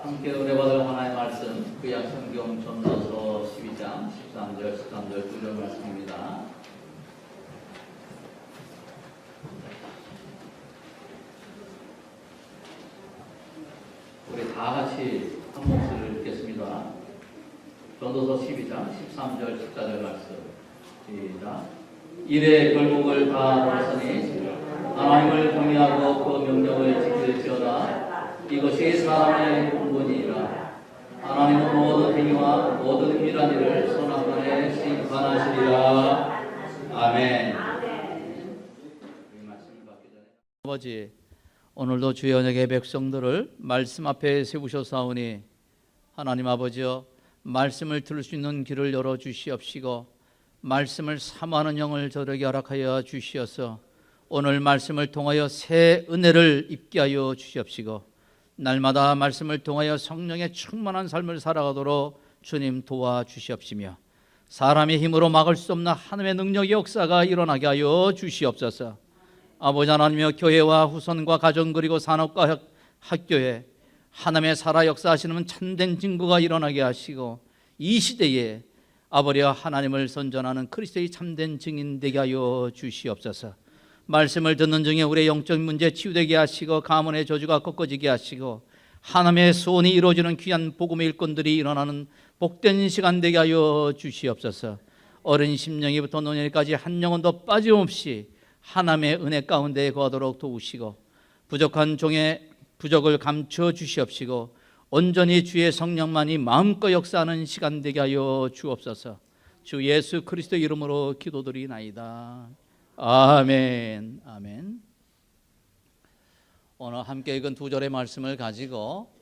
함께 은혜받을 하나님의 말씀 구약 성경 전도서 12장 13절 9절 말씀입니다. 우리 다 같이 한 목소리를 읽겠습니다. 전도서 12장 13절 14절 말씀 시작. 이래 결국을 다 들었으니 하나님을 경외하고 그 명령을 지킬지어다. 이것이 사람의 본분이니라. 하나님은 모든 행위와 모든 일한 일을 선악간에 심판하시리라. 아멘. 아버지, 오늘도 주의 언약의 백성들을 말씀 앞에 세우셨사오니 하나님 아버지여, 말씀을 들을 수 있는 길을 열어주시옵시고 말씀을 사모하는 영을 저에게 허락하여 주시어서 오늘 말씀을 통하여 새 은혜를 입게 하여 주시옵시고 날마다 말씀을 통하여 성령의 충만한 삶을 살아가도록 주님 도와주시옵시며 사람의 힘으로 막을 수 없는 하나님의 능력의 역사가 일어나게 하여 주시옵소서. 아버지 하나님이여, 교회와 후손과 가정 그리고 산업과 학교에 하나님의 살아 역사하시는 참된 증거가 일어나게 하시고 이 시대에 아버지와 하나님을 선전하는 그리스도의 참된 증인 되게 하여 주시옵소서. 말씀을 듣는 중에 우리의 영적 문제 치유되게 하시고 가문의 저주가 꺾어지게 하시고 하나님의 소원이 이루어지는 귀한 복음의 일꾼들이 일어나는 복된 시간 되게 하여 주시옵소서. 어린 심령이부터 노년까지 한 영혼도 빠짐없이 하나님의 은혜 가운데 거하도록 도우시고 부족한 종의 부족을 감춰 주시옵시고 온전히 주의 성령만이 마음껏 역사하는 시간 되게 하여 주옵소서. 주 예수 그리스도 이름으로 기도드리나이다. 아멘. 아멘. 오늘 함께 읽은 두 절의 말씀을 가지고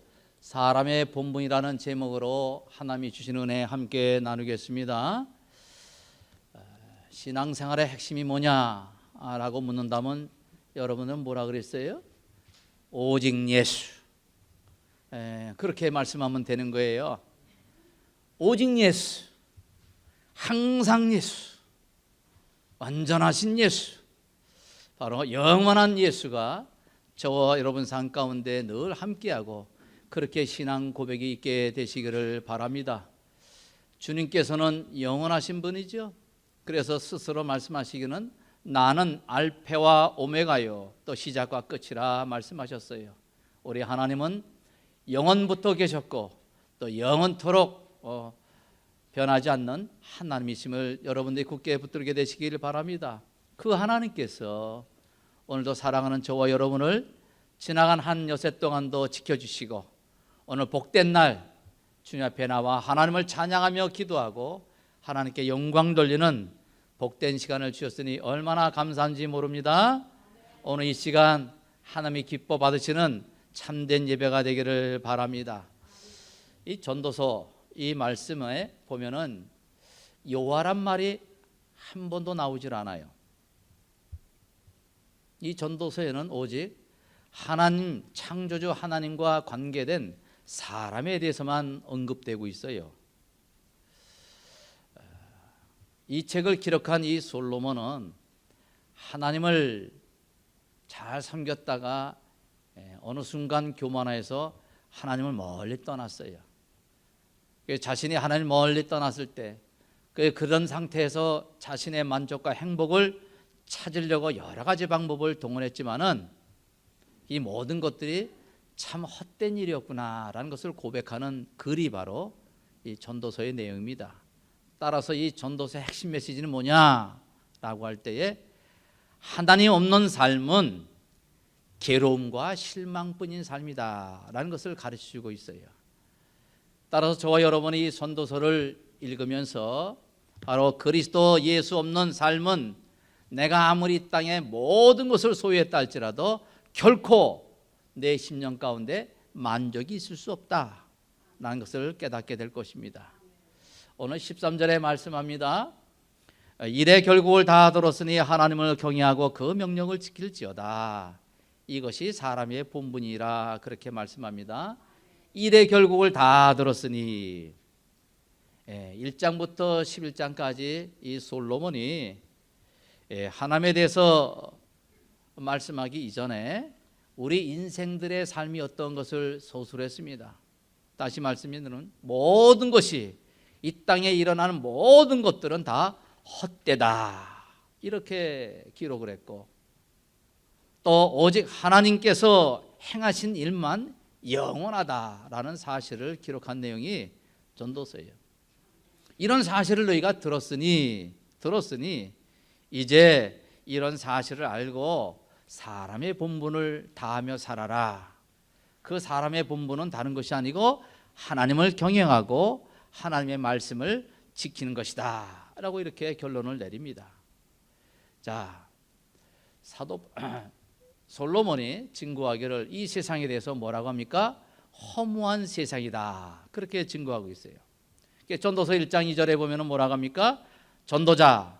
사람의 본분이라는 제목으로 하나님이 주신 은혜 함께 나누겠습니다. 신앙생활의 핵심이 뭐냐라고 묻는다면 여러분은 뭐라 그랬어요? 오직 예수. 그렇게 말씀하면 되는 거예요. 오직 예수, 항상 예수, 완전하신 예수, 바로 영원한 예수가 저와 여러분 삶 가운데 늘 함께하고 그렇게 신앙 고백이 있게 되시기를 바랍니다. 주님께서는 영원하신 분이죠. 그래서 스스로 말씀하시기는 나는 알페와 오메가요, 또 시작과 끝이라 말씀하셨어요. 우리 하나님은 영원부터 계셨고 또 영원토록 변하지 않는 하나님이심을 여러분들이 굳게 붙들게 되시기를 바랍니다. 그 하나님께서 오늘도 사랑하는 저와 여러분을 지나간 한 여세 동안도 지켜주시고 오늘 복된 날 주님 앞에 나와 하나님을 찬양하며 기도하고 하나님께 영광 돌리는 복된 시간을 주셨으니 얼마나 감사한지 모릅니다. 오늘 이 시간 하나님이 기뻐 받으시는 참된 예배가 되기를 바랍니다. 이 전도서 이 말씀에 보면은 여호와란 말이 한 번도 나오질 않아요. 이 전도서에는 오직 하나님, 창조주 하나님과 관계된 사람에 대해서만 언급되고 있어요. 이 책을 기록한 이 솔로몬은 하나님을 잘 섬겼다가 어느 순간 교만해서 하나님을 멀리 떠났어요. 자신이 하나님을 멀리 떠났을 때 그런 상태에서 자신의 만족과 행복을 찾으려고 여러 가지 방법을 동원했지만은 이 모든 것들이 참 헛된 일이었구나라는 것을 고백하는 글이 바로 이 전도서의 내용입니다. 따라서 이 전도서의 핵심 메시지는 뭐냐라고 할 때에 하나님 없는 삶은 괴로움과 실망뿐인 삶이다라는 것을 가르치고 있어요. 따라서 저와 여러분이 이 전도서를 읽으면서 바로 그리스도 예수 없는 삶은 내가 아무리 이 땅에 모든 것을 소유했다 할지라도 결코 내 심령 가운데 만족이 있을 수 없다라는 것을 깨닫게 될 것입니다. 오늘 13절에 말씀합니다. 이래 결국을 다 들었으니 하나님을 경외하고 그 명령을 지킬지어다. 이것이 사람의 본분이라 그렇게 말씀합니다. 일의 결국을 다 들었으니 1장부터 11장까지 이 솔로몬이 하나님에 대해서 말씀하기 이전에 우리 인생들의 삶이 어떤 것을 서술했습니다. 다시 말씀드리면 모든 것이 이 땅에 일어나는 모든 것들은 다 헛되다 이렇게 기록을 했고, 또 오직 하나님께서 행하신 일만 영원하다라는 사실을 기록한 내용이 전도서예요. 이런 사실을 너희가 들었으니 이제 이런 사실을 알고 사람의 본분을 다하며 살아라. 그 사람의 본분은 다른 것이 아니고 하나님을 경영하고 하나님의 말씀을 지키는 것이다 라고 이렇게 결론을 내립니다. 자, 사도 솔로몬이 증거하기를 이 세상에 대해서 뭐라고 합니까? 허무한 세상이다 그렇게 증거하고 있어요. 전도서 1장 2절에 보면 뭐라고 합니까? 전도자,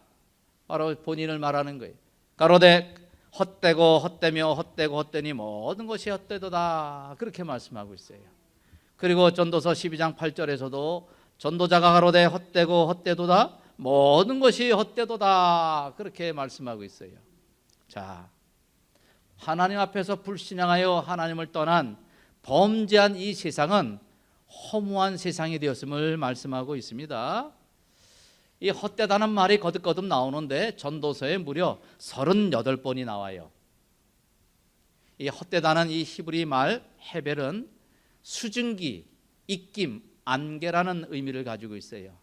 바로 본인을 말하는 거예요. 가로되 헛되고 헛되며 헛되고 헛되니 모든 것이 헛되도다 그렇게 말씀하고 있어요. 그리고 전도서 12장 8절에서도 전도자가 가로되 헛되고 헛되도다 모든 것이 헛되도다 그렇게 말씀하고 있어요. 자, 하나님 앞에서 불신앙하여 하나님을 떠난 범죄한 이 세상은 허무한 세상이 되었음을 말씀하고 있습니다. 이 헛되다는 말이 거듭거듭 나오는데 전도서에 무려 38번이 나와요. 이 헛되다는 이 히브리 말 헤벨은 수증기, 입김, 안개라는 의미를 가지고 있어요.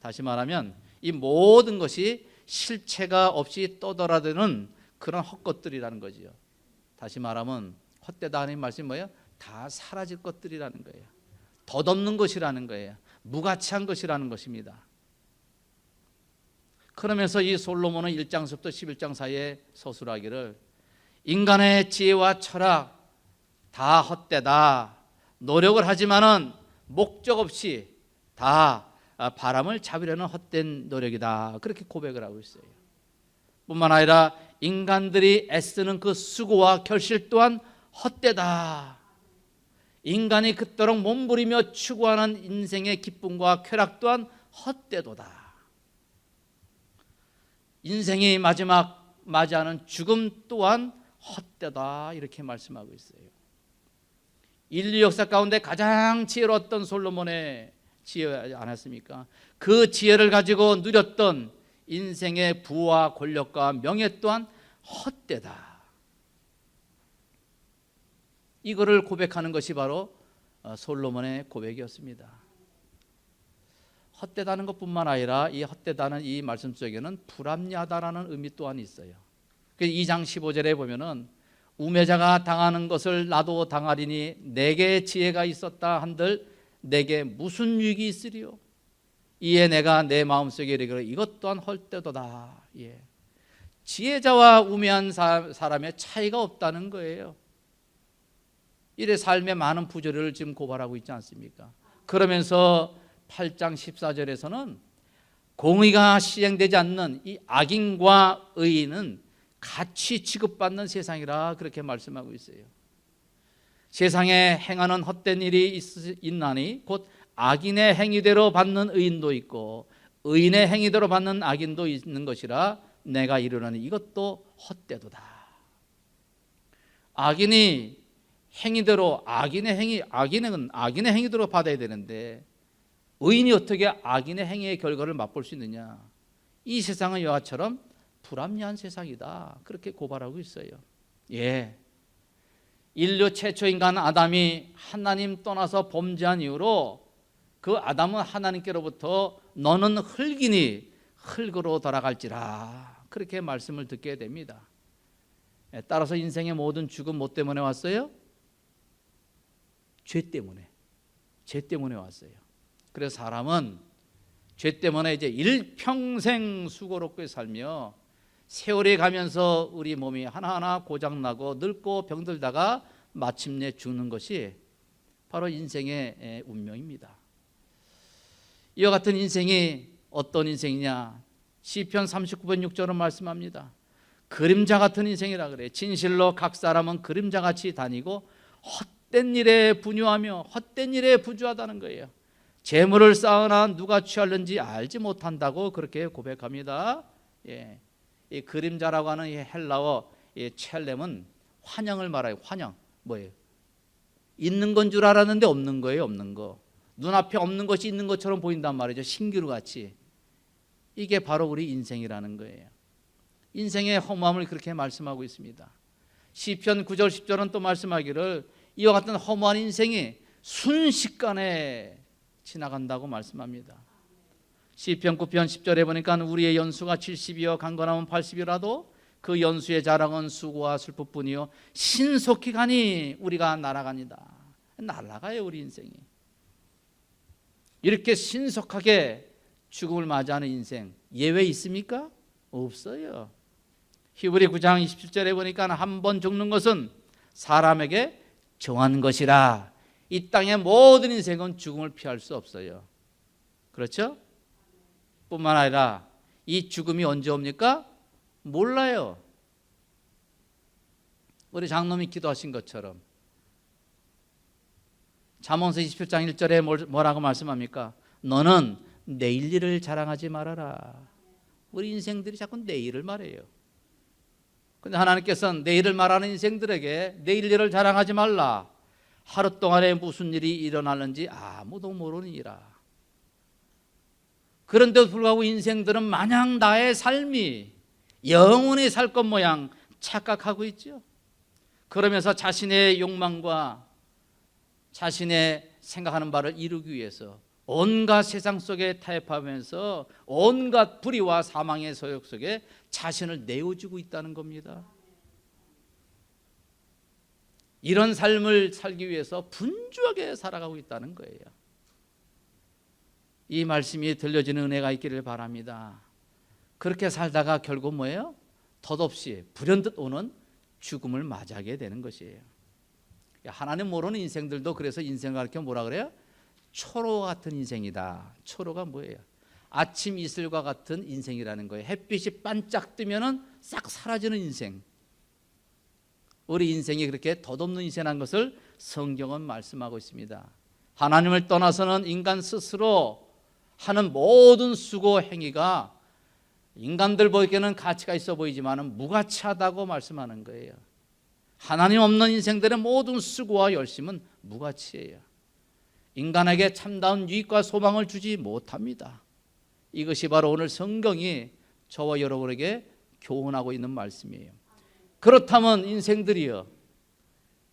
다시 말하면 이 모든 것이 실체가 없이 떠돌아드는 그런 헛것들이라는 거지요. 다시 말하면 헛되다는 말씀이 뭐예요? 다 사라질 것들이라는 거예요. 덧없는 것이라는 거예요. 무가치한 것이라는 것입니다. 그러면서 이 솔로몬은 1장서부터 11장 사이에 서술하기를 인간의 지혜와 철학 다 헛되다. 노력을 하지만은 목적 없이 다 바람을 잡으려는 헛된 노력이다. 그렇게 고백을 하고 있어요. 뿐만 아니라 인간들이 애쓰는 그 수고와 결실 또한 헛되다. 인간이 그토록 몸부리며 추구하는 인생의 기쁨과 쾌락 또한 헛되도다. 인생이 마지막 맞이하는 죽음 또한 헛되다 이렇게 말씀하고 있어요. 인류 역사 가운데 가장 지혜로웠던 솔로몬의 지혜지 않았습니까? 그 지혜를 가지고 누렸던 인생의 부와 권력과 명예 또한 헛되다. 이거를 고백하는 것이 바로 솔로몬의 고백이었습니다. 헛되다는 것뿐만 아니라 이 헛되다는 이 말씀 속에는 불합리하다라는 의미 또한 있어요. 2장 15절에 보면은 우매자가 당하는 것을 나도 당하리니 내게 지혜가 있었다 한들 내게 무슨 유익이 있으리요? 이에 내가 내 마음속에 이르기를 이것 또한 헛되도다. 예. 지혜자와 우매한 사람의 차이가 없다는 거예요. 이래 삶의 많은 부조리를 지금 고발하고 있지 않습니까? 그러면서 8장 14절에서는 공의가 시행되지 않는 이 악인과 의인은 같이 취급받는 세상이라 그렇게 말씀하고 있어요. 세상에 행하는 헛된 일이 있나니 곧 악인의 행위대로 받는 의인도 있고 의인의 행위대로 받는 악인도 있는 것이라 내가 이르노니 이것도 헛되도다. 악인이 행위대로 악인의 행위대로 받아야 되는데 의인이 어떻게 악인의 행위의 결과를 맛볼 수 있느냐? 이 세상은 이와처럼 불합리한 세상이다. 그렇게 고발하고 있어요. 예. 인류 최초 인간 아담이 하나님 떠나서 범죄한 이후로 그 아담은 하나님께로부터 너는 흙이니 흙으로 돌아갈지라 그렇게 말씀을 듣게 됩니다. 따라서 인생의 모든 죽음 뭐 때문에 왔어요? 죄 때문에 왔어요. 그래서 사람은 죄 때문에 이제 일평생 수고롭게 살며 세월이 가면서 우리 몸이 하나하나 고장나고 늙고 병들다가 마침내 죽는 것이 바로 인생의 운명입니다. 이와 같은 인생이 어떤 인생이냐? 시편 39편 6절은 말씀합니다. 그림자 같은 인생이라 그래요. 진실로 각 사람은 그림자같이 다니고 헛된 일에 분유하며 헛된 일에 부주하다는 거예요. 재물을 쌓으나 누가 취하는지 알지 못한다고 그렇게 고백합니다. 예. 이 그림자라고 하는 이 헬라어 이 첼렘은 환영을 말해요. 환영 뭐예요? 있는 건 줄 알았는데 없는 거예요. 없는 거. 눈앞에 없는 것이 있는 것처럼 보인단 말이죠. 신기루 같이. 이게 바로 우리 인생이라는 거예요. 인생의 허무함을 그렇게 말씀하고 있습니다. 시편 9절 10절은 또 말씀하기를 이와 같은 허무한 인생이 순식간에 지나간다고 말씀합니다. 시편 9편 10절에 보니까 우리의 연수가 70이요 강건하면 80이라도 그 연수의 자랑은 수고와 슬픔뿐이요 신속히 가니 우리가 날아가니다. 날아가요 우리 인생이. 이렇게 신속하게 죽음을 맞이하는 인생 예외 있습니까? 없어요. 히브리 9장 27절에 보니까 한 번 죽는 것은 사람에게 정한 것이라. 이 땅의 모든 인생은 죽음을 피할 수 없어요. 그렇죠? 뿐만 아니라 이 죽음이 언제 옵니까? 몰라요. 우리 장로님이 기도하신 것처럼 잠언서 27장 1절에 뭐라고 말씀합니까? 너는 내일 일을 자랑하지 말아라. 우리 인생들이 자꾸 내일을 말해요. 근데 하나님께서는 내일을 말하는 인생들에게 내일 일을 자랑하지 말라. 하루 동안에 무슨 일이 일어나는지 아무도 모르니라. 그런데도 불구하고 인생들은 마냥 나의 삶이 영원히 살 것 모양 착각하고 있죠. 그러면서 자신의 욕망과 자신의 생각하는 바를 이루기 위해서 온갖 세상 속에 타협하면서 온갖 불의와 사망의 소욕 속에 자신을 내어주고 있다는 겁니다. 이런 삶을 살기 위해서 분주하게 살아가고 있다는 거예요. 이 말씀이 들려지는 은혜가 있기를 바랍니다. 그렇게 살다가 결국 뭐예요? 덧없이 불현듯 오는 죽음을 맞이하게 되는 것이에요. 하나님 모르는 인생들도 그래서 인생을 가르쳐 뭐라 그래요? 초로 같은 인생이다. 초로가 뭐예요? 아침 이슬과 같은 인생이라는 거예요. 햇빛이 반짝 뜨면은 싹 사라지는 인생. 우리 인생이 그렇게 덧없는 인생이라는 것을 성경은 말씀하고 있습니다. 하나님을 떠나서는 인간 스스로 하는 모든 수고 행위가 인간들 보기에는 가치가 있어 보이지만 무가치하다고 말씀하는 거예요. 하나님 없는 인생들의 모든 수고와 열심은 무가치예요. 인간에게 참다운 유익과 소망을 주지 못합니다. 이것이 바로 오늘 성경이 저와 여러분에게 교훈하고 있는 말씀이에요. 그렇다면 인생들이여,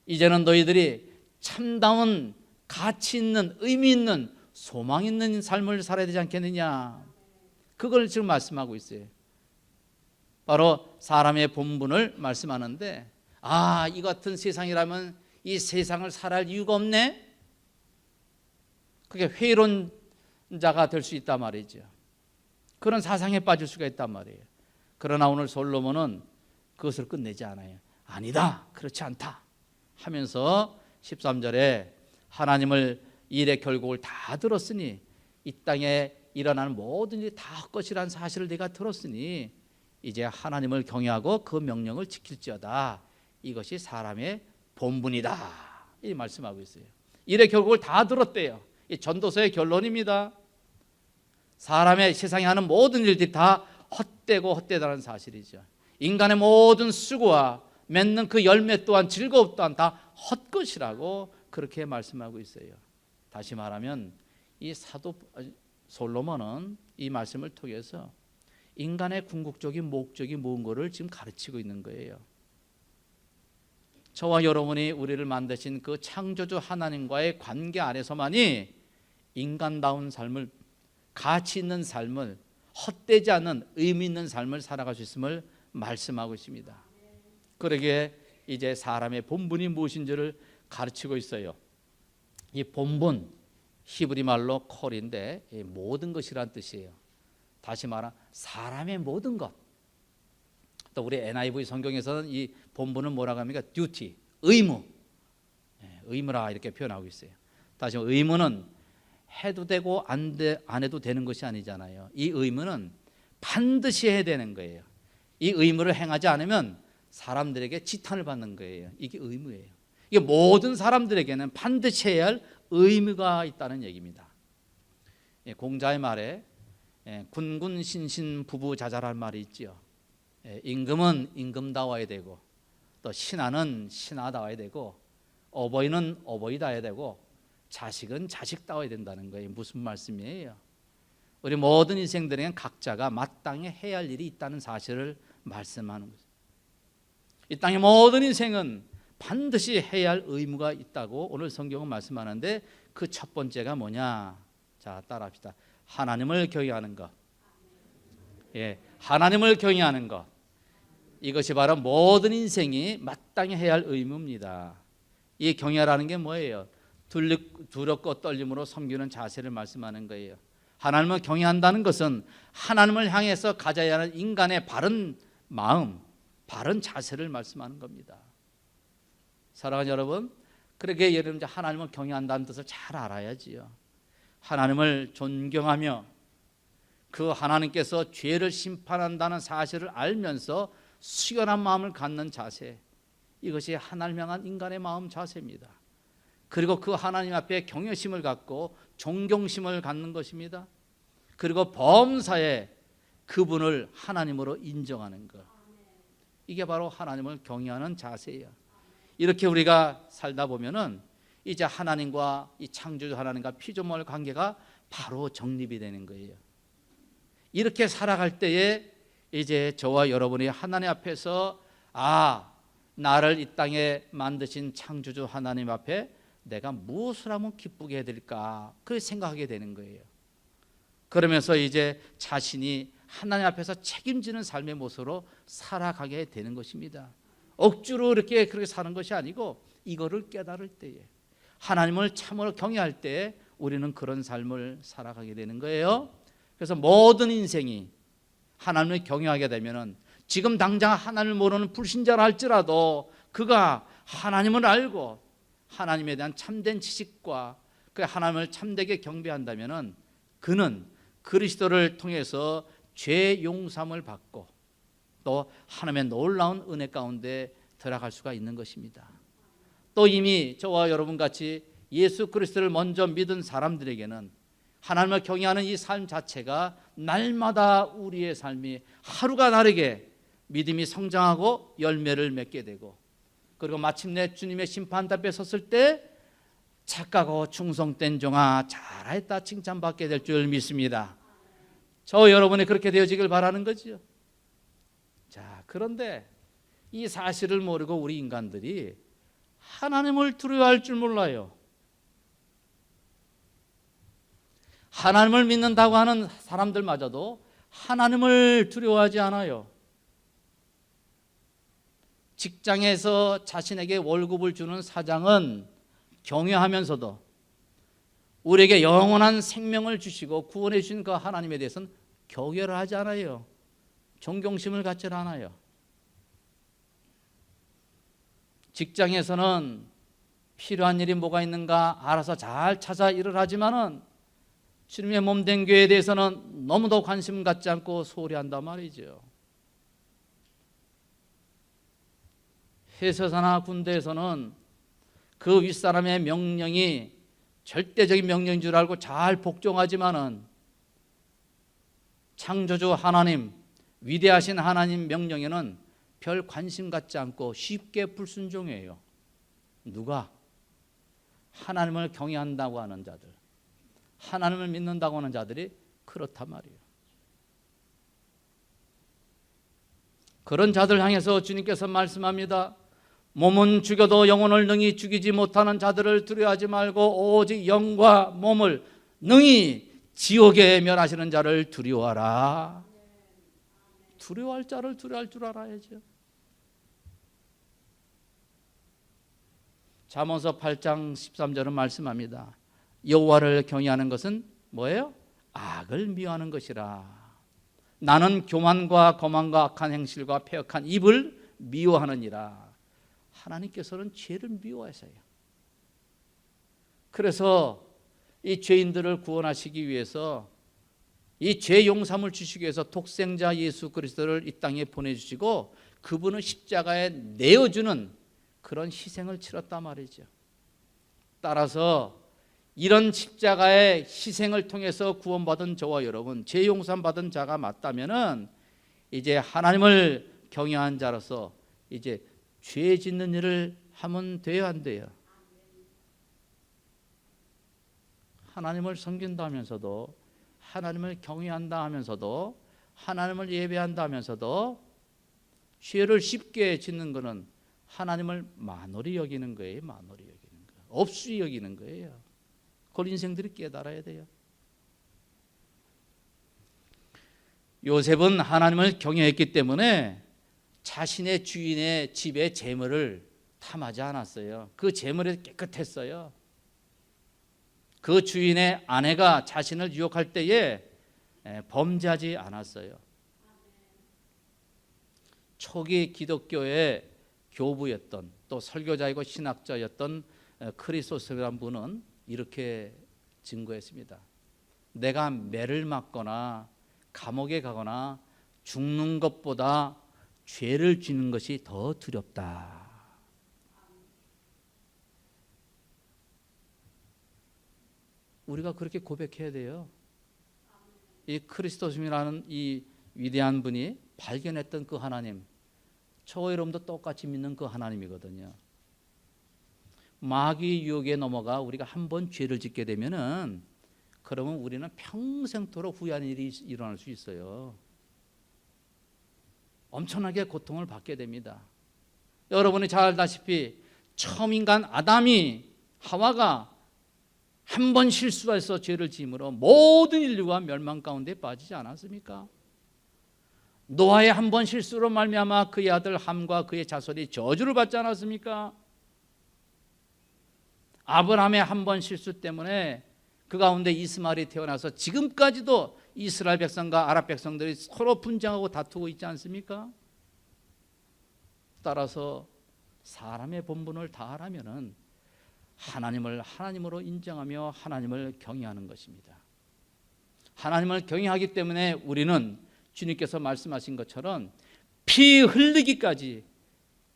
이제는 너희들이 참다운 가치 있는 의미 있는 소망 있는 삶을 살아야 되지 않겠느냐. 그걸 지금 말씀하고 있어요. 바로 사람의 본분을 말씀하는데 이 같은 세상이라면 이 세상을 살아할 이유가 없네. 그게 회의론자가 될 수 있단 말이죠. 그런 사상에 빠질 수가 있단 말이에요. 그러나 오늘 솔로몬은 그것을 끝내지 않아요. 아니다, 그렇지 않다 하면서 13절에 하나님을 일의 결국을 다 들었으니 이 땅에 일어나는 모든 일이 다 헛것이라는 사실을 네가 들었으니 이제 하나님을 경외하고 그 명령을 지킬지어다. 이것이 사람의 본분이다. 이 말씀하고 있어요. 일의 결국을 다 들었대요. 이 전도서의 결론입니다. 사람의 세상에 하는 모든 일들이 다 헛되고 헛되다는 사실이죠. 인간의 모든 수고와 맺는 그 열매 또한 즐거움 또한 다 헛것이라고 그렇게 말씀하고 있어요. 다시 말하면 이 사도 솔로몬은 이 말씀을 통해서 인간의 궁극적인 목적이 뭔가를 지금 가르치고 있는 거예요. 저와 여러분이 우리를 만드신 그 창조주 하나님과의 관계 안에서만이 인간다운 삶을, 가치 있는 삶을, 헛되지 않는 의미 있는 삶을 살아갈 수 있음을 말씀하고 있습니다. 그러기에 이제 사람의 본분이 무엇인지를 가르치고 있어요. 이 본분, 히브리 말로 콜인데 모든 것이란 뜻이에요. 다시 말하면 사람의 모든 것. 또 우리 NIV 성경에서는 이 본분은 뭐라고 합니까? duty, 의무. 의무라 이렇게 표현하고 있어요. 다시 말하면 의무는 해도 되고 안 해도 되는 것이 아니잖아요. 이 의무는 반드시 해야 되는 거예요. 이 의무를 행하지 않으면 사람들에게 지탄을 받는 거예요. 이게 의무예요. 이게 모든 사람들에게는 반드시 해야 할 의무가 있다는 얘기입니다. 공자의 말에 군군신신 부부자자라는 말이 있지요. 임금은 임금다워야 되고 또 신하는 신하다워야 되고 어버이는 어버이다야 되고 자식은 자식다워야 된다는 거예요. 무슨 말씀이에요? 우리 모든 인생들에겐 각자가 마땅히 해야 할 일이 있다는 사실을 말씀하는 거죠. 이 땅의 모든 인생은 반드시 해야 할 의무가 있다고 오늘 성경은 말씀하는데 그 첫 번째가 뭐냐? 자, 따라합시다. 하나님을 경외하는 것. 예, 하나님을 경외하는 것. 이것이 바로 모든 인생이 마땅히 해야 할 의무입니다. 이 경외라는 게 뭐예요? 두렵고 떨림으로 섬기는 자세를 말씀하는 거예요. 하나님을 경외한다는 것은 하나님을 향해서 가져야 하는 인간의 바른 마음, 바른 자세를 말씀하는 겁니다. 사랑하는 여러분, 그렇게 여러분 하나님을 경외한다는 뜻을 잘 알아야지요. 하나님을 존경하며 그 하나님께서 죄를 심판한다는 사실을 알면서 수견한 마음을 갖는 자세, 이것이 하나님 향한 인간의 마음 자세입니다. 그리고 그 하나님 앞에 경외심을 갖고 존경심을 갖는 것입니다. 그리고 범사에 그분을 하나님으로 인정하는 것, 이게 바로 하나님을 경외하는 자세예요. 이렇게 우리가 살다 보면은 이제 하나님과 이 창조주 하나님과 피조물 관계가 바로 정립이 되는 거예요. 이렇게 살아갈 때에 이제 저와 여러분이 하나님 앞에서 나를 이 땅에 만드신 창조주 하나님 앞에 내가 무엇을 하면 기쁘게 해드릴까, 그렇게 생각하게 되는 거예요. 그러면서 이제 자신이 하나님 앞에서 책임지는 삶의 모습으로 살아가게 되는 것입니다. 억지로 이렇게 그렇게 사는 것이 아니고 이거를 깨달을 때에, 하나님을 참으로 경외할 때에 우리는 그런 삶을 살아가게 되는 거예요. 그래서 모든 인생이 하나님을 경외하게 되면은 지금 당장 하나님을 모르는 불신자라 할지라도 그가 하나님을 알고 하나님에 대한 참된 지식과 그 하나님을 참되게 경배한다면은 그는 그리스도를 통해서 죄 용서함을 받고 또 하나님의 놀라운 은혜 가운데 들어갈 수가 있는 것입니다. 또 이미 저와 여러분 같이 예수 그리스도를 먼저 믿은 사람들에게는 하나님을 경외하는 이 삶 자체가 날마다 우리의 삶이 하루가 다르게 믿음이 성장하고 열매를 맺게 되고, 그리고 마침내 주님의 심판 앞에 섰을 때 착하고 충성된 종아 잘했다 칭찬받게 될 줄 믿습니다. 저 여러분이 그렇게 되어지길 바라는 거죠. 자, 그런데 이 사실을 모르고 우리 인간들이 하나님을 두려워할 줄 몰라요. 하나님을 믿는다고 하는 사람들마저도 하나님을 두려워하지 않아요. 직장에서 자신에게 월급을 주는 사장은 경외하면서도 우리에게 영원한 생명을 주시고 구원해 주신 그 하나님에 대해서는 경외를 하지 않아요. 존경심을 갖지 않아요. 직장에서는 필요한 일이 뭐가 있는가 알아서 잘 찾아 일을 하지만은 주님의 몸된 교회에 대해서는 너무도 관심 갖지 않고 소홀히 한단 말이죠. 회사나 군대에서는 그 윗사람의 명령이 절대적인 명령인 줄 알고 잘 복종하지만은 창조주 하나님, 위대하신 하나님 명령에는 별 관심 갖지 않고 쉽게 불순종해요. 누가? 하나님을 경외한다고 하는 자들, 하나님을 믿는다고 하는 자들이 그렇단 말이에요. 그런 자들 향해서 주님께서 말씀합니다. 몸은 죽여도 영혼을 능히 죽이지 못하는 자들을 두려워하지 말고 오직 영과 몸을 능히 지옥에 멸하시는 자를 두려워하라. 두려워할 자를 두려워할 줄 알아야죠. 잠언서 8장 13절은 말씀합니다. 여호와를 경외하는 것은 뭐예요? 악을 미워하는 것이라. 나는 교만과 거만과 악한 행실과 패역한 입을 미워하느니라. 하나님께서는 죄를 미워하세요. 그래서 이 죄인들을 구원하시기 위해서, 이 죄 용서함을 주시기 위해서 독생자 예수 그리스도를 이 땅에 보내주시고 그분을 십자가에 내어주는 그런 희생을 치렀단 말이죠. 따라서 이런 십자가의 희생을 통해서 구원받은 저와 여러분, 죄 용서함 받은 자가 맞다면은 이제 하나님을 경외한 자로서 이제 죄 짓는 일을 하면 돼요, 안 돼요? 하나님을 섬긴다 하면서도, 하나님을 경외한다 하면서도, 하나님을 예배한다 하면서도 죄를 쉽게 짓는 것은 하나님을 만홀히 여기는 거예요. 만홀히 여기는 거예요. 없이 여기는 거예요. 그걸 인생들이 깨달아야 돼요. 요셉은 하나님을 경외했기 때문에 자신의 주인의 집의 재물을 탐하지 않았어요. 그 재물이 깨끗했어요. 그 주인의 아내가 자신을 유혹할 때에 범죄하지 않았어요. 초기 기독교의 교부였던, 또 설교자이고 신학자였던 크리소스라는 분은 이렇게 증거했습니다. 내가 매를 맞거나 감옥에 가거나 죽는 것보다 죄를 짓는 것이 더 두렵다. 우리가 그렇게 고백해야 돼요. 이 크리스토스이라는 이 위대한 분이 발견했던 그 하나님, 저와 여러분도 똑같이 믿는 그 하나님이거든요. 마귀 유혹에 넘어가 우리가 한번 죄를 짓게 되면은, 그러면 우리는 평생토록 후회하는 일이 일어날 수 있어요. 엄청나게 고통을 받게 됩니다. 여러분이 잘 알다시피 처음 인간 아담이, 하와가 한 번 실수해서 죄를 지음으로 모든 인류가 멸망 가운데 빠지지 않았습니까? 노아의 한 번 실수로 말미암아 그의 아들 함과 그의 자손이 저주를 받지 않았습니까? 아브라함의 한 번 실수 때문에 그 가운데 이스마엘이 태어나서 지금까지도 이스라엘 백성과 아랍 백성들이 서로 분쟁하고 다투고 있지 않습니까? 따라서 사람의 본분을 다하려면은 하나님을 하나님으로 인정하며 하나님을 경외하는 것입니다. 하나님을 경외하기 때문에 우리는 주님께서 말씀하신 것처럼 피 흘리기까지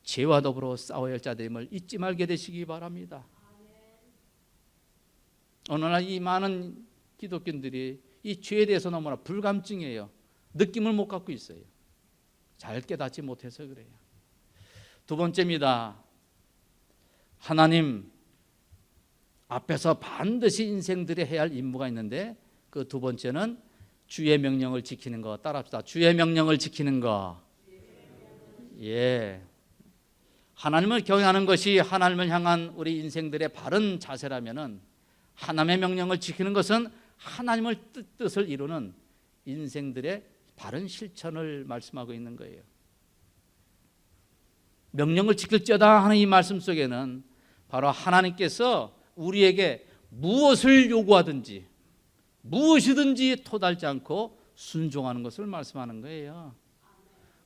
죄와 더불어 싸워야 할 자됨을 잊지 말게 되시기 바랍니다. 어느 날 이 많은 기독교인들이 이 죄에 대해서 너무나 불감증이에요. 느낌을 못 갖고 있어요. 잘 깨닫지 못해서 그래요. 두 번째입니다. 하나님 앞에서 반드시 인생들이 해야 할 임무가 있는데, 그 두 번째는 주의 명령을 지키는 거. 따라합시다. 주의 명령을 지키는 거. 예. 하나님을 경외하는 것이 하나님을 향한 우리 인생들의 바른 자세라면은, 하나님의 명령을 지키는 것은 하나님의 뜻을 이루는 인생들의 바른 실천을 말씀하고 있는 거예요. 명령을 지킬지어다 하는 이 말씀 속에는 바로 하나님께서 우리에게 무엇을 요구하든지 무엇이든지 토달지 않고 순종하는 것을 말씀하는 거예요.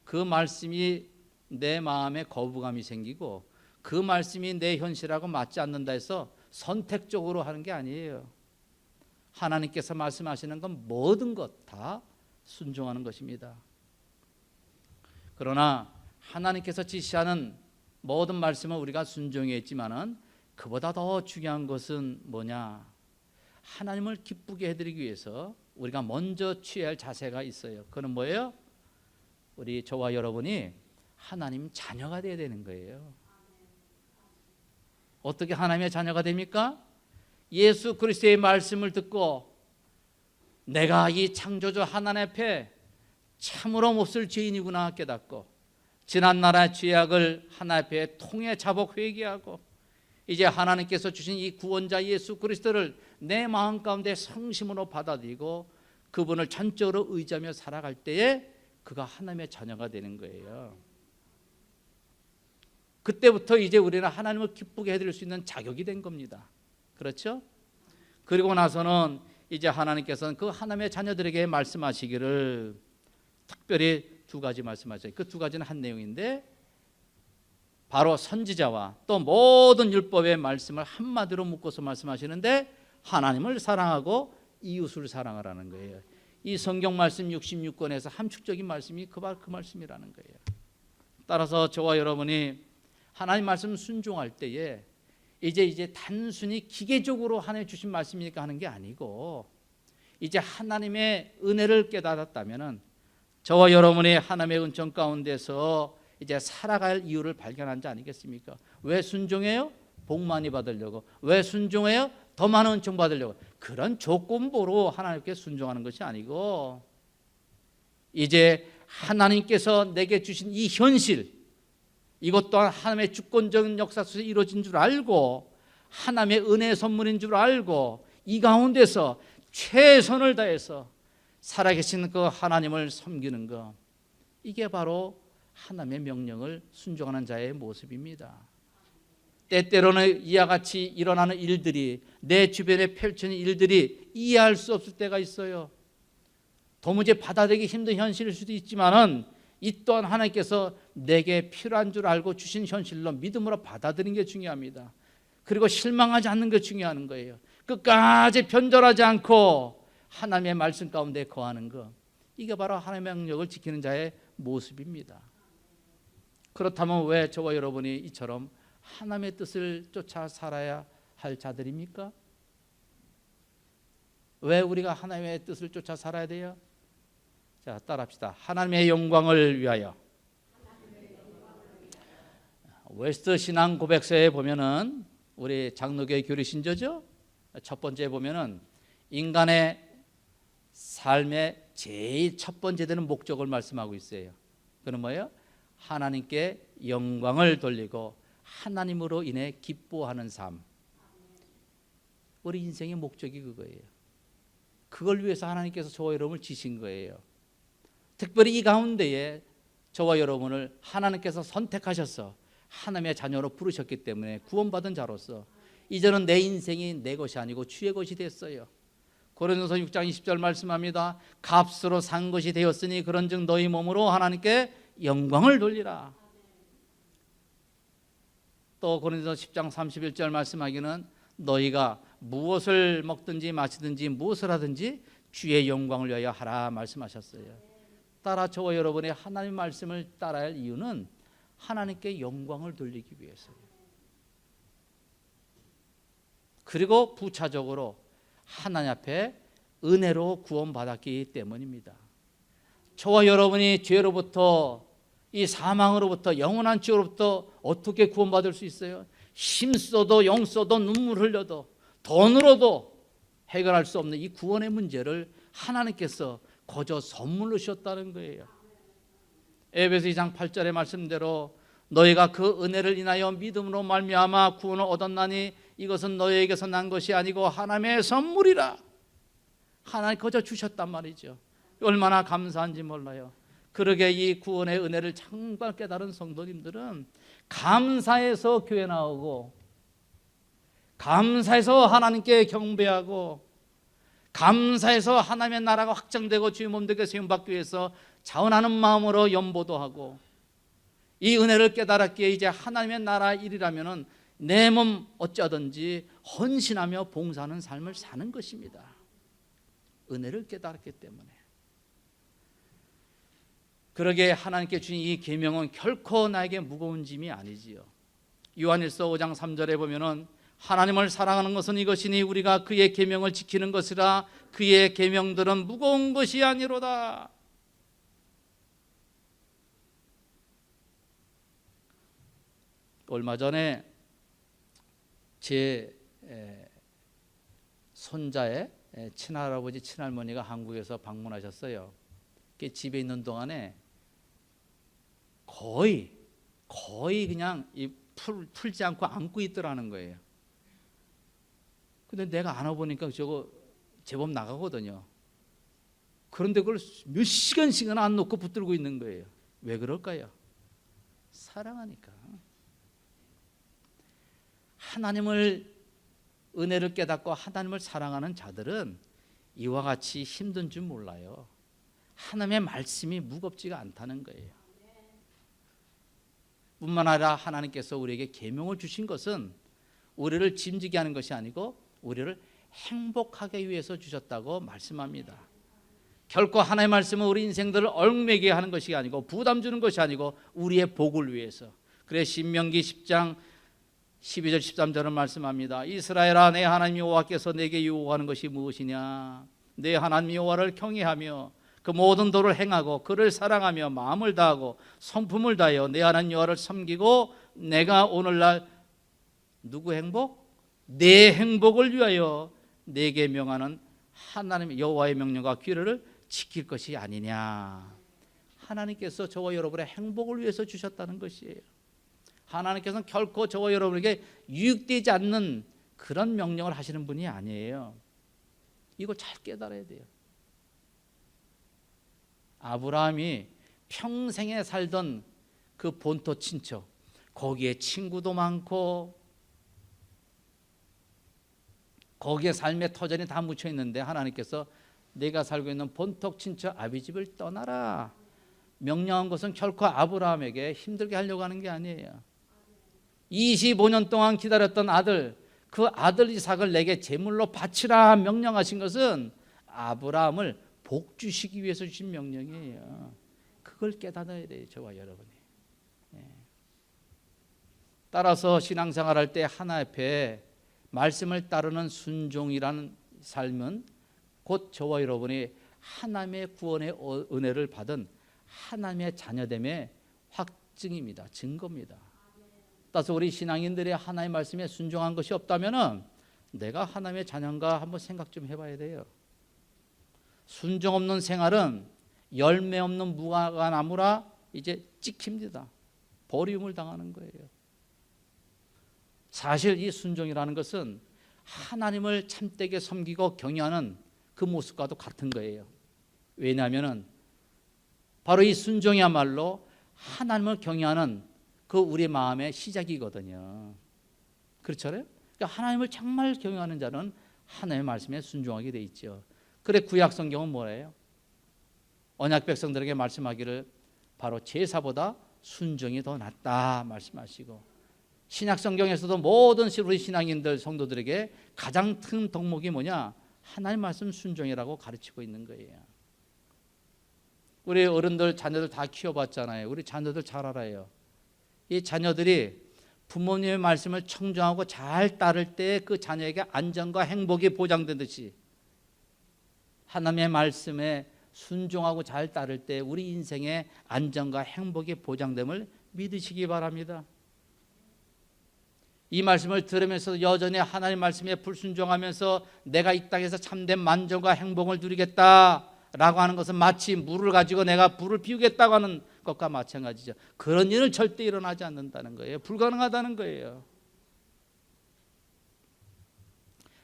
그 말씀이 내 마음에 거부감이 생기고 그 말씀이 내 현실하고 맞지 않는다 해서 선택적으로 하는 게 아니에요. 하나님께서 말씀하시는 건 모든 것 다 순종하는 것입니다. 그러나 하나님께서 지시하는 모든 말씀은 우리가 순종했지만은 그보다 더 중요한 것은 뭐냐? 하나님을 기쁘게 해드리기 위해서 우리가 먼저 취해야 할 자세가 있어요. 그건 뭐예요? 우리 저와 여러분이 하나님 자녀가 되어야 되는 거예요. 어떻게 하나님의 자녀가 됩니까? 예수 그리스도의 말씀을 듣고 내가 이 창조주 하나님 앞에 참으로 몹쓸 죄인이구나 깨닫고 지난날의 죄악을 하나님 앞에 통해 자복 회개하고 이제 하나님께서 주신 이 구원자 예수 그리스도를 내 마음 가운데 성심으로 받아들이고 그분을 전적으로 의지하며 살아갈 때에 그가 하나님의 자녀가 되는 거예요. 그때부터 이제 우리는 하나님을 기쁘게 해드릴 수 있는 자격이 된 겁니다. 그렇죠? 그리고 나서는 이제 하나님께서는 그 하나님의 자녀들에게 말씀하시기를 특별히 두 가지 말씀하셨어요. 그 두 가지는 한 내용인데 바로 선지자와 또 모든 율법의 말씀을 한마디로 묶어서 말씀하시는데 하나님을 사랑하고 이웃을 사랑하라는 거예요. 이 성경 말씀 66권에서 함축적인 말씀이 그 말씀이라는 거예요. 따라서 저와 여러분이 하나님 말씀 순종할 때에 이제 단순히 기계적으로 하나님 주신 말씀이니까 하는 게 아니고 이제 하나님의 은혜를 깨달았다면은 저와 여러분이 하나님의 은총 가운데서 이제 살아갈 이유를 발견한 자 아니겠습니까? 왜 순종해요? 복 많이 받으려고. 왜 순종해요? 더 많은 은총 받으려고. 그런 조건부로 하나님께 순종하는 것이 아니고 이제 하나님께서 내게 주신 이 현실, 이것 또한 하나님의 주권적인 역사 속에서 이루어진 줄 알고 하나님의 은혜의 선물인 줄 알고 이 가운데서 최선을 다해서 살아계신 그 하나님을 섬기는 것, 이게 바로 하나님의 명령을 순종하는 자의 모습입니다. 때때로는 이와 같이 일어나는 일들이, 내 주변에 펼쳐지는 일들이 이해할 수 없을 때가 있어요. 도무지 받아들이기 힘든 현실일 수도 있지만은 이 또한 하나님께서 내게 필요한 줄 알고 주신 현실로 믿음으로 받아들이는 게 중요합니다. 그리고 실망하지 않는 게 중요한 거예요. 끝까지 변절하지 않고 하나님의 말씀 가운데 거하는 것, 이게 바로 하나님의 명령을 지키는 자의 모습입니다. 그렇다면 왜 저와 여러분이 이처럼 하나님의 뜻을 쫓아 살아야 할 자들입니까? 왜 우리가 하나님의 뜻을 쫓아 살아야 돼요? 자, 따라합시다. 하나님의 영광을 위하여. 웨스트 신앙 고백서에 보면은 우리 장로교의 교리 신조죠. 첫 번째 보면은 인간의 삶의 제일 첫 번째 되는 목적을 말씀하고 있어요. 그건 뭐예요? 하나님께 영광을 돌리고 하나님으로 인해 기뻐하는 삶. 우리 인생의 목적이 그거예요. 그걸 위해서 하나님께서 저와 여러분을 지신 거예요. 특별히 이 가운데에 저와 여러분을 하나님께서 선택하셔서 하나님의 자녀로 부르셨기 때문에 구원받은 자로서 이제는 내 인생이 내 것이 아니고 주의 것이 됐어요. 고린도서 6장 20절 말씀합니다. 값으로 산 것이 되었으니 그런즉 너희 몸으로 하나님께 영광을 돌리라. 또 고린도서 10장 31절 말씀하기는 너희가 무엇을 먹든지 마시든지 무엇을 하든지 주의 영광을 위하여 하라 말씀하셨어요. 따라 저와 여러분의 하나님 말씀을 따라야 할 이유는 하나님께 영광을 돌리기 위해서예요. 그리고 부차적으로 하나님 앞에 은혜로 구원받았기 때문입니다. 저와 여러분이 죄로부터, 이 사망으로부터, 영원한 죄로부터 어떻게 구원받을 수 있어요? 힘써도 영써도 눈물 흘려도 돈으로도 해결할 수 없는 이 구원의 문제를 하나님께서 거저 선물로 주셨다는 거예요. 에베소 2장 8절의 말씀대로 너희가 그 은혜를 인하여 믿음으로 말미암아 구원을 얻었나니 이것은 너희에게서 난 것이 아니고 하나님의 선물이라. 하나님 거저 주셨단 말이죠. 얼마나 감사한지 몰라요. 그러게 이 구원의 은혜를 정말 깨달은 성도님들은 감사해서 교회 나오고, 감사해서 하나님께 경배하고, 감사해서 하나님의 나라가 확장되고 주의 몸되게 세움받기 위해서 자원하는 마음으로 연보도 하고, 이 은혜를 깨달았기에 이제 하나님의 나라 일이라면은 내 몸 어쩌든지 헌신하며 봉사하는 삶을 사는 것입니다. 은혜를 깨달았기 때문에. 그러게 하나님께 주신 이 계명은 결코 나에게 무거운 짐이 아니지요. 요한일서 5장 3절에 보면은 하나님을 사랑하는 것은 이것이니 우리가 그의 계명을 지키는 것이라. 그의 계명들은 무거운 것이 아니로다. 얼마 전에 제 손자의 친할아버지 친할머니가 한국에서 방문하셨어요. 집에 있는 동안에 거의 그냥 풀지 않고 안고 있더라는 거예요. 근데 내가 안아보니까 저거 제법 나가거든요. 그런데 그걸 몇 시간씩이나 안 놓고 붙들고 있는 거예요. 왜 그럴까요? 사랑하니까. 하나님을, 은혜를 깨닫고 하나님을 사랑하는 자들은 이와 같이 힘든 줄 몰라요. 하나님의 말씀이 무겁지가 않다는 거예요. 뿐만 아니라 하나님께서 우리에게 계명을 주신 것은 우리를 짐지게 하는 것이 아니고 우리를 행복하게 위해서 주셨다고 말씀합니다. 결코 하나님의 말씀은 우리 인생들을 얽매게 하는 것이 아니고 부담 주는 것이 아니고 우리의 복을 위해서. 그래 신명기 10장 12절 13절은 말씀합니다. 이스라엘아, 내 하나님 여호와께서 내게 요구하는 것이 무엇이냐? 내 하나님 여호와를 경외하며 그 모든 도를 행하고 그를 사랑하며 마음을 다하고 성품을 다하여 내 하나님 여호와를 섬기고 내가 오늘날 누구 행복? 내 행복을 위하여 내게 명하는 하나님 여호와의 명령과 규례를 지킬 것이 아니냐. 하나님께서 저와 여러분의 행복을 위해서 주셨다는 것이에요. 하나님께서는 결코 저와 여러분에게 유익되지 않는 그런 명령을 하시는 분이 아니에요. 이거 잘 깨달아야 돼요. 아브라함이 평생에 살던 그 본토 친척, 거기에 친구도 많고 거기에 삶의 터전이 다 묻혀 있는데 하나님께서 내가 살고 있는 본토 친척 아비집을 떠나라 명령한 것은 결코 아브라함에게 힘들게 하려고 하는 게 아니에요. 25년 동안 기다렸던 아들, 그 아들 이삭을 내게 제물로 바치라 명령하신 것은 아브라함을 복 주시기 위해서 주신 명령이에요. 그걸 깨닫아야 돼요, 저와 여러분이. 따라서 신앙생활할 때 하나 앞에 말씀을 따르는 순종이라는 삶은 곧 저와 여러분이 하나님의 구원의 은혜를 받은 하나님의 자녀됨의 확증입니다. 증거입니다. 따라서 우리 신앙인들이 하나님의 말씀에 순종한 것이 없다면 내가 하나님의 자녀인가 한번 생각 좀 해봐야 돼요. 순종 없는 생활은 열매 없는 무화과 나무라 이제 찍힙니다. 버림을 당하는 거예요. 사실 이 순종이라는 것은 하나님을 참되게 섬기고 경외하는 그 모습과도 같은 거예요. 왜냐하면 바로 이 순종이야말로 하나님을 경외하는 그 우리 마음의 시작이거든요. 그렇잖아요. 그러니까 하나님을 정말 경외하는 자는 하나님의 말씀에 순종하게 돼 있죠. 그래 구약 성경은 뭐예요? 언약 백성들에게 말씀하기를 바로 제사보다 순종이 더 낫다 말씀하시고, 신약 성경에서도 모든 우리 신앙인들 성도들에게 가장 큰 덕목이 뭐냐? 하나님 말씀 순종이라고 가르치고 있는 거예요. 우리 어른들 자녀들 다 키워봤잖아요. 우리 자녀들 잘 알아요. 이 자녀들이 부모님의 말씀을 청정하고 잘 따를 때 그 자녀에게 안전과 행복이 보장되듯이 하나님의 말씀에 순종하고 잘 따를 때 우리 인생의 안전과 행복이 보장됨을 믿으시기 바랍니다. 이 말씀을 들으면서 여전히 하나님 말씀에 불순종하면서 내가 이 땅에서 참된 만족과 행복을 누리겠다라고 하는 것은 마치 물을 가지고 내가 불을 피우겠다고 하는 것과 마찬가지죠. 그런 일은 절대 일어나지 않는다는 거예요. 불가능하다는 거예요.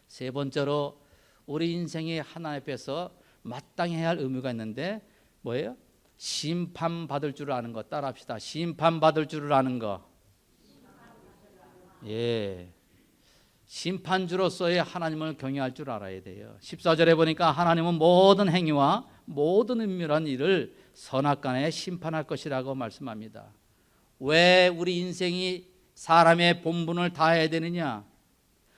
세 번째로 우리 인생이 하나님 앞에서 마땅히 해야 할 의무가 있는데 뭐예요? 심판받을 줄 아는 것. 따라합시다. 심판받을 줄 아는 것. 예, 심판주로서의 하나님을 경외할 줄 알아야 돼요. 14절에 보니까 하나님은 모든 행위와 모든 은밀한 일을 선악간에 심판할 것이라고 말씀합니다. 왜 우리 인생이 사람의 본분을 다해야 되느냐?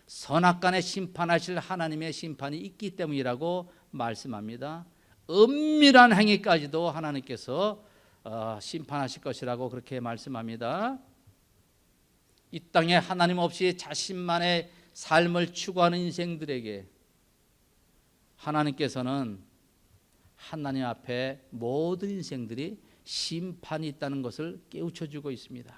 선악간에 심판하실 하나님의 심판이 있기 때문이라고 말씀합니다. 은밀한 행위까지도 하나님께서 심판하실 것이라고 그렇게 말씀합니다. 이 땅에 하나님 없이 자신만의 삶을 추구하는 인생들에게 하나님께서는 하나님 앞에 모든 인생들이 심판이 있다는 것을 깨우쳐주고 있습니다.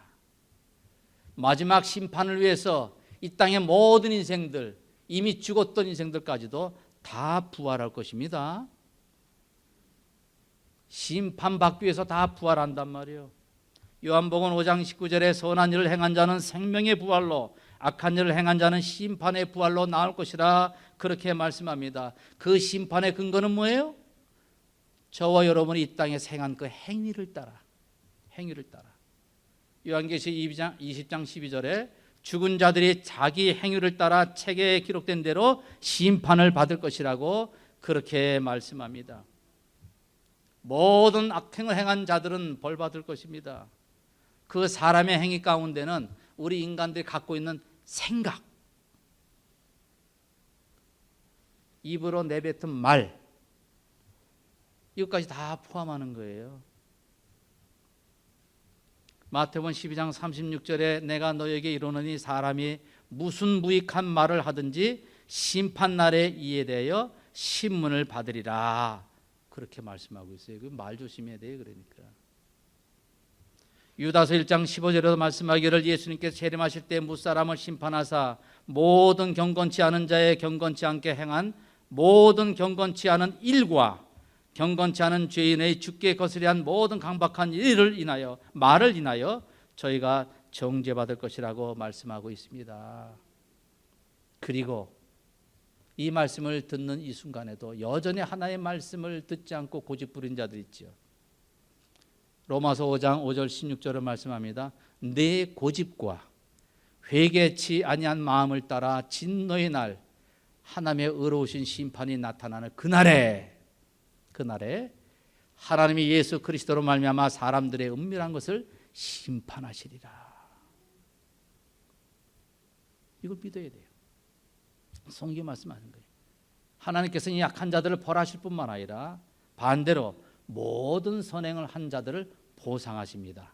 마지막 심판을 위해서 이 땅의 모든 인생들, 이미 죽었던 인생들까지도 다 부활할 것입니다. 심판받기 위해서 다 부활한단 말이에요. 요한복음 5장 19절에 선한 일을 행한 자는 생명의 부활로, 악한 일을 행한 자는 심판의 부활로 나올 것이라 그렇게 말씀합니다. 그 심판의 근거는 뭐예요? 저와 여러분이 이 땅에 행한 그 행위를 따라, 요한계시록 20장 12절에 죽은 자들이 자기 행위를 따라 책에 기록된 대로 심판을 받을 것이라고 그렇게 말씀합니다. 모든 악행을 행한 자들은 벌 받을 것입니다. 그 사람의 행위 가운데는 우리 인간들이 갖고 있는 생각, 입으로 내뱉은 말, 이것까지 다 포함하는 거예요. 마태복음 12장 36절에 내가 너에게 이르노니 사람이 무슨 무익한 말을 하든지 심판날에 이에 대하여 신문을 받으리라 그렇게 말씀하고 있어요. 그 말 조심해야 돼요. 그러니까 유다서 1장 15절에도 말씀하기를 예수님께서 재림하실 때 무사람을 심판하사 모든 경건치 않은 자의 경건치 않게 행한 모든 경건치 않은 일과 경건치 않은 죄인의 죽게 거스리한 모든 강박한 말을 인하여 저희가 정죄받을 것이라고 말씀하고 있습니다. 그리고 이 말씀을 듣는 이 순간에도 여전히 하나의 말씀을 듣지 않고 고집부린 자들 있죠. 로마서 5장 5절 16절을 말씀합니다. 내 고집과 회개치 아니한 마음을 따라 진노의 날 하나님의 의로우신 심판이 나타나는 그날에 하나님이 예수 그리스도로 말미암아 사람들의 은밀한 것을 심판하시리라. 이걸 믿어야 돼요. 성경 말씀하는 거예요. 하나님께서는 약한 자들을 벌하실 뿐만 아니라 반대로 모든 선행을 한 자들을 보상하십니다.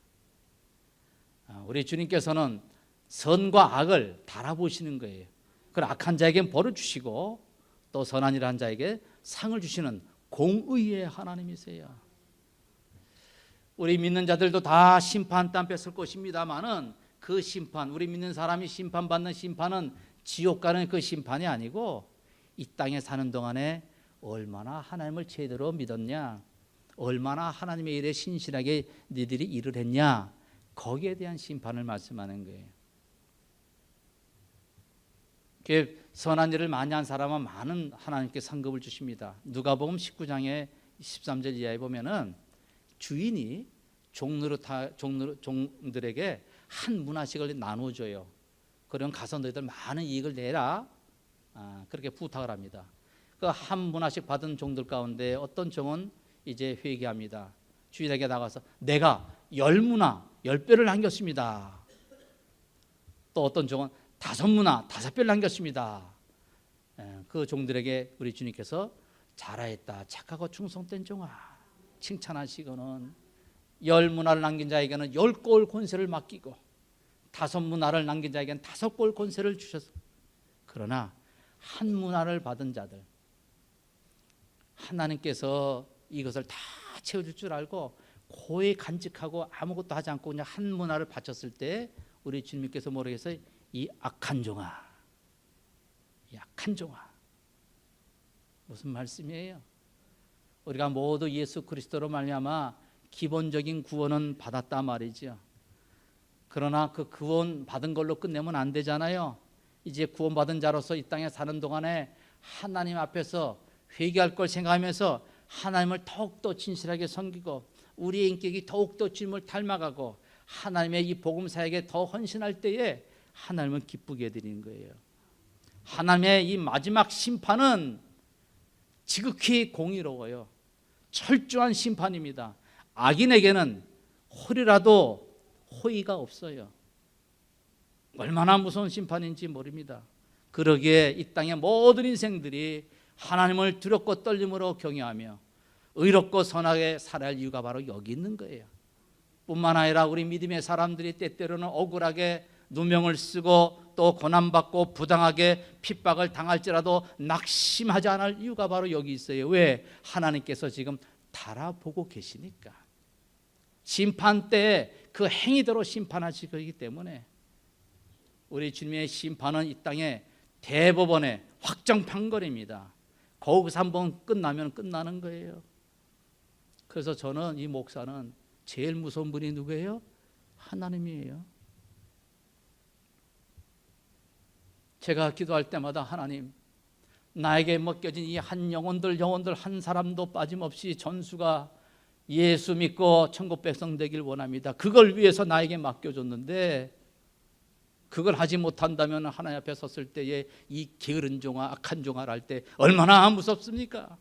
우리 주님께서는 선과 악을 달아보시는 거예요. 그 악한 자에게 벌을 주시고 또 선한 일을 한 자에게 상을 주시는 공의의 하나님이세요. 우리 믿는 자들도 다 심판 땅 뺏을 것입니다만은 그 심판, 우리 믿는 사람이 심판받는 심판은 지옥 가는 그 심판이 아니고 이 땅에 사는 동안에 얼마나 하나님을 제대로 믿었냐, 얼마나 하나님의 일에 신실하게 너희들이 일을 했냐, 거기에 대한 심판을 말씀하는 거예요. 선한 일을 많이 한 사람은 많은 하나님께 상급을 주십니다. 누가복음 19장에 13절 이하에 보면은 주인이 종들에게 한 문화씩을 나눠줘요. 그럼 가서 너희들 많은 이익을 내라, 그렇게 부탁을 합니다. 그 한 문화씩 받은 종들 가운데 어떤 종은 이제 회개합니다. 주인에게 나가서 내가 10문화 10배를 남겼습니다. 또 어떤 종은 5문화 5배를 남겼습니다. 그 종들에게 우리 주님께서 잘하였다 착하고 충성된 종아 칭찬하시고는 10문화를 남긴 자에게는 10골 권세를 맡기고 5문화를 남긴 자에게는 5골 권세를 주셔서, 그러나 한 문화를 받은 자들 하나님께서 이것을 다 채워줄 줄 알고 고에 간직하고 아무것도 하지 않고 그냥 한 문화를 바쳤을 때 우리 주님께서 뭐라고 해서 이 악한 종아, 이 악한 종아. 무슨 말씀이에요? 우리가 모두 예수 그리스도로 말미암아 기본적인 구원은 받았다 말이죠. 그러나 그 구원 받은 걸로 끝내면 안 되잖아요. 이제 구원받은 자로서 이 땅에 사는 동안에 하나님 앞에서 회개할 걸 생각하면서 하나님을 더욱더 진실하게 섬기고 우리의 인격이 더욱더 주님을 닮아가고 하나님의 이 복음사에게 더 헌신할 때에 하나님은 기쁘게 해드리는 거예요. 하나님의 이 마지막 심판은 지극히 공의로워요. 철저한 심판입니다. 악인에게는 홀이라도 호의가 없어요. 얼마나 무서운 심판인지 모릅니다. 그러기에 이 땅의 모든 인생들이 하나님을 두렵고 떨림으로 경외하며 의롭고 선하게 살아야 할 이유가 바로 여기 있는 거예요. 뿐만 아니라 우리 믿음의 사람들이 때때로는 억울하게 누명을 쓰고 또 고난받고 부당하게 핍박을 당할지라도 낙심하지 않을 이유가 바로 여기 있어요. 왜? 하나님께서 지금 달아보고 계시니까. 심판 때에 그 행위대로 심판하실 거기 때문에 우리 주님의 심판은 이 땅에 대법원의 확정 판결입니다. 거기서 한번 끝나면 끝나는 거예요. 그래서 저는 이 목사는 제일 무서운 분이 누구예요? 하나님이에요. 제가 기도할 때마다 하나님, 나에게 맡겨진 이 한 영혼들 한 사람도 빠짐없이 전수가 예수 믿고 천국 백성 되길 원합니다. 그걸 위해서 나에게 맡겨줬는데 그걸 하지 못한다면 하나님 앞에 섰을 때에 이 게으른 종아 악한 종아를 할 때 얼마나 무섭습니까?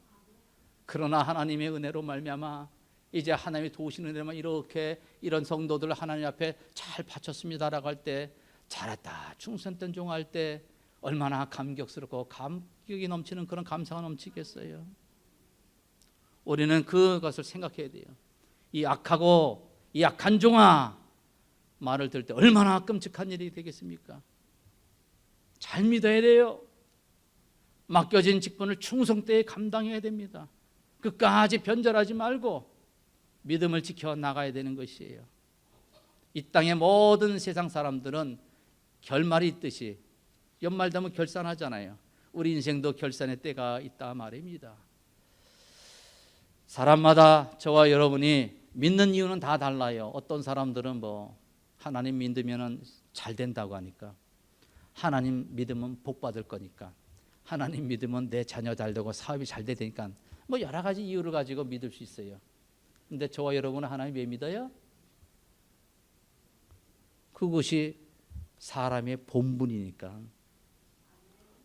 그러나 하나님의 은혜로 말미암아 이제 하나님이 도우시는 은혜만 이렇게 이런 성도들을 하나님 앞에 잘 바쳤습니다라고 할 때 잘했다 충성된 종아 할 때 얼마나 감격스럽고 감격이 넘치는 그런 감사가 넘치겠어요. 우리는 그것을 생각해야 돼요. 이 악하고 이 악한 종아 말을 들을 때 얼마나 끔찍한 일이 되겠습니까? 잘 믿어야 돼요. 맡겨진 직분을 충성되게 감당해야 됩니다. 끝까지 변절하지 말고 믿음을 지켜 나가야 되는 것이에요. 이 땅의 모든 세상 사람들은 결말이 있듯이 연말 되면 결산하잖아요. 우리 인생도 결산의 때가 있다 말입니다. 사람마다 저와 여러분이 믿는 이유는 다 달라요. 어떤 사람들은 하나님 믿으면 잘 된다고 하니까, 하나님 믿으면 복 받을 거니까, 하나님 믿으면 내 자녀 잘 되고 사업이 잘 되니까 여러 가지 이유를 가지고 믿을 수 있어요. 근데 저와 여러분은 하나님 왜 믿어요? 그것이 사람의 본분이니까.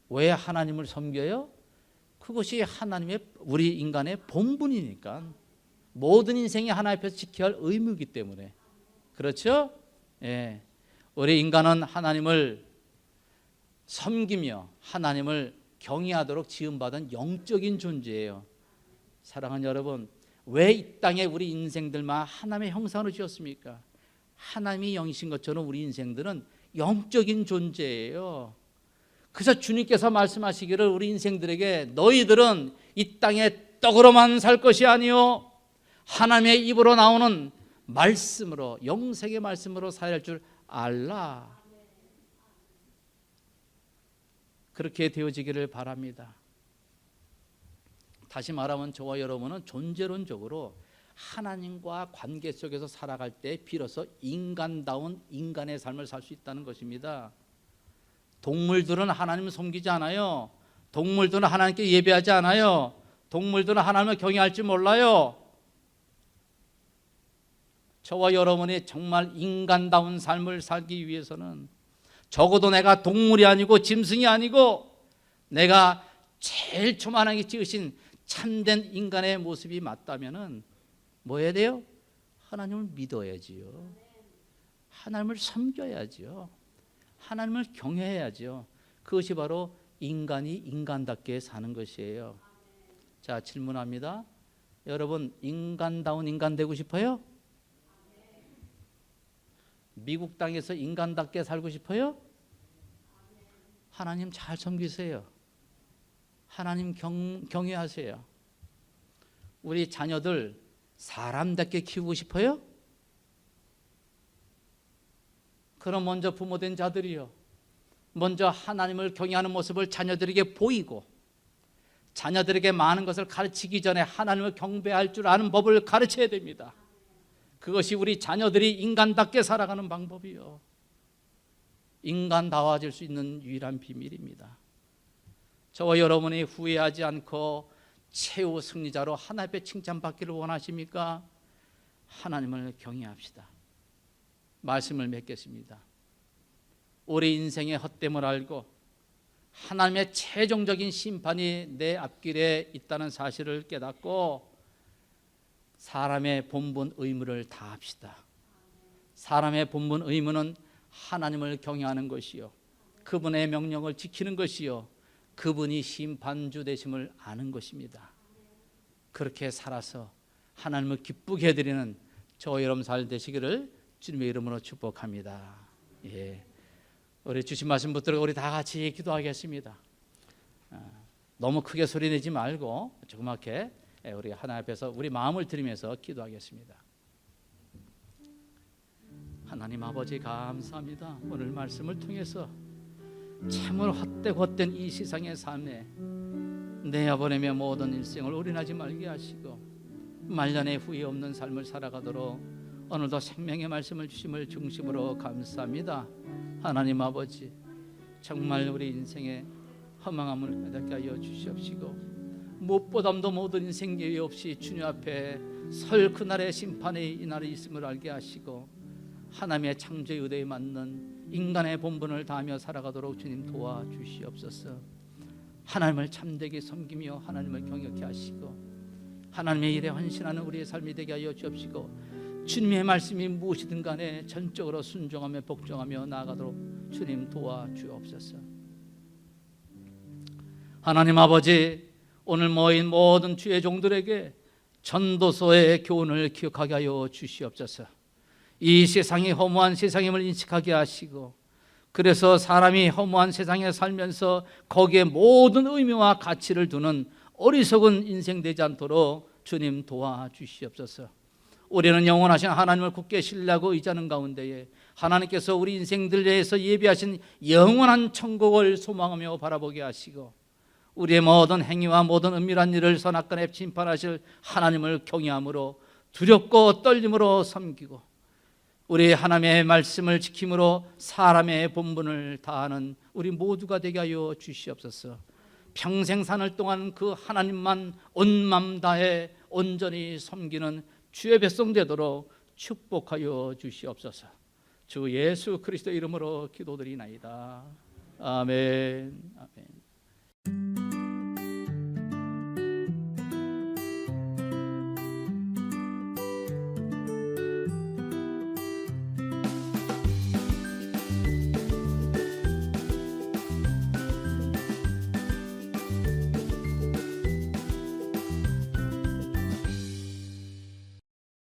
왜 하나님을 섬겨요? 그것이 하나님의, 우리 인간의 본분이니까. 모든 인생이 하나님 앞에서 지켜야 할 의무이기 때문에. 그렇죠? 예. 우리 인간은 하나님을 섬기며 하나님을 경외하도록 지음받은 영적인 존재예요. 사랑하는 여러분, 왜 이 땅에 우리 인생들만 하나님의 형상으로 지었습니까? 하나님이 영이신 것처럼 우리 인생들은 영적인 존재예요. 그래서 주님께서 말씀하시기를 우리 인생들에게 너희들은 이 땅에 떡으로만 살 것이 아니요 하나님의 입으로 나오는 말씀으로, 영생의 말씀으로 살아야 할 줄 알라. 그렇게 되어지기를 바랍니다. 다시 말하면 저와 여러분은 존재론적으로 하나님과 관계 속에서 살아갈 때 비로소 인간다운 인간의 삶을 살 수 있다는 것입니다. 동물들은 하나님을 섬기지 않아요. 동물들은 하나님께 예배하지 않아요. 동물들은 하나님을 경외할 줄 몰라요. 저와 여러분이 정말 인간다운 삶을 살기 위해서는 적어도 내가 동물이 아니고 짐승이 아니고 내가 제일 초만하게 지으신 참된 인간의 모습이 맞다면은 뭐 해야 돼요? 하나님을 믿어야지요. 하나님을 섬겨야지요. 하나님을 경외해야지요. 그것이 바로 인간이 인간답게 사는 것이에요. 자, 질문합니다. 여러분, 인간다운 인간 되고 싶어요? 미국 땅에서 인간답게 살고 싶어요? 하나님 잘 섬기세요. 하나님 경외하세요. 우리 자녀들 사람답게 키우고 싶어요? 그럼 먼저 부모된 자들이요, 먼저 하나님을 경외하는 모습을 자녀들에게 보이고 자녀들에게 많은 것을 가르치기 전에 하나님을 경배할 줄 아는 법을 가르쳐야 됩니다. 그것이 우리 자녀들이 인간답게 살아가는 방법이요, 인간다워질 수 있는 유일한 비밀입니다. 저와 여러분이 후회하지 않고 최후 승리자로 하나님 앞에 칭찬받기를 원하십니까? 하나님을 경외합시다. 말씀을 맺겠습니다. 우리 인생의 헛됨을 알고 하나님의 최종적인 심판이 내 앞길에 있다는 사실을 깨닫고 사람의 본분 의무를 다합시다. 사람의 본분 의무는 하나님을 경외하는 것이요, 그분의 명령을 지키는 것이요, 그분이 심판주 되심을 아는 것입니다. 그렇게 살아서 하나님을 기쁘게 해드리는 저와 여러분 살 되시기를 주님의 이름으로 축복합니다. 예. 우리 주신 말씀 붙들고 우리 다 같이 기도하겠습니다. 너무 크게 소리 내지 말고 조그맣게 우리 하나님 앞에서 우리 마음을 들이면서 기도하겠습니다. 하나님 아버지 감사합니다. 오늘 말씀을 통해서 참으로 헛된 이 세상의 삶에 내어버리며 모든 일생을 올인하지 말게 하시고 말년에 후회 없는 삶을 살아가도록 오늘도 생명의 말씀을 주심을 중심으로 감사합니다. 하나님 아버지, 정말 우리 인생에 허망함을 깨닫게 하여 주시옵시고 무엇보다도 모든 인생 예외 없이 주님 앞에 설 그날의 심판의 이날이 있음을 알게 하시고 하나님의 창조의 의도에 맞는 인간의 본분을 다하며 살아가도록 주님 도와주시옵소서. 하나님을 참되게 섬기며 하나님을 경외케 하시고 하나님의 일에 헌신하는 우리의 삶이 되게 하여 주옵시고 주님의 말씀이 무엇이든 간에 전적으로 순종하며 복종하며 나아가도록 주님 도와주옵소서. 하나님 아버지, 오늘 모인 모든 주의 종들에게 전도서의 교훈을 기억하게 하여 주시옵소서. 이 세상이 허무한 세상임을 인식하게 하시고 그래서 사람이 허무한 세상에 살면서 거기에 모든 의미와 가치를 두는 어리석은 인생 되지 않도록 주님 도와주시옵소서. 우리는 영원하신 하나님을 굳게 신뢰하고 의지하는 가운데에 하나님께서 우리 인생들 위해서 예비하신 영원한 천국을 소망하며 바라보게 하시고 우리의 모든 행위와 모든 은밀한 일을 선악간에 심판하실 하나님을 경외함으로 두렵고 떨림으로 섬기고 우리 하나님의 말씀을 지킴으로 사람의 본분을 다하는 우리 모두가 되게 하여 주시옵소서. 평생 사는 동안 그 하나님만 온 맘 다해 온전히 섬기는 주의 백성 되도록 축복하여 주시옵소서. 주 예수 그리스도 이름으로 기도드리나이다. 아멘. 아멘.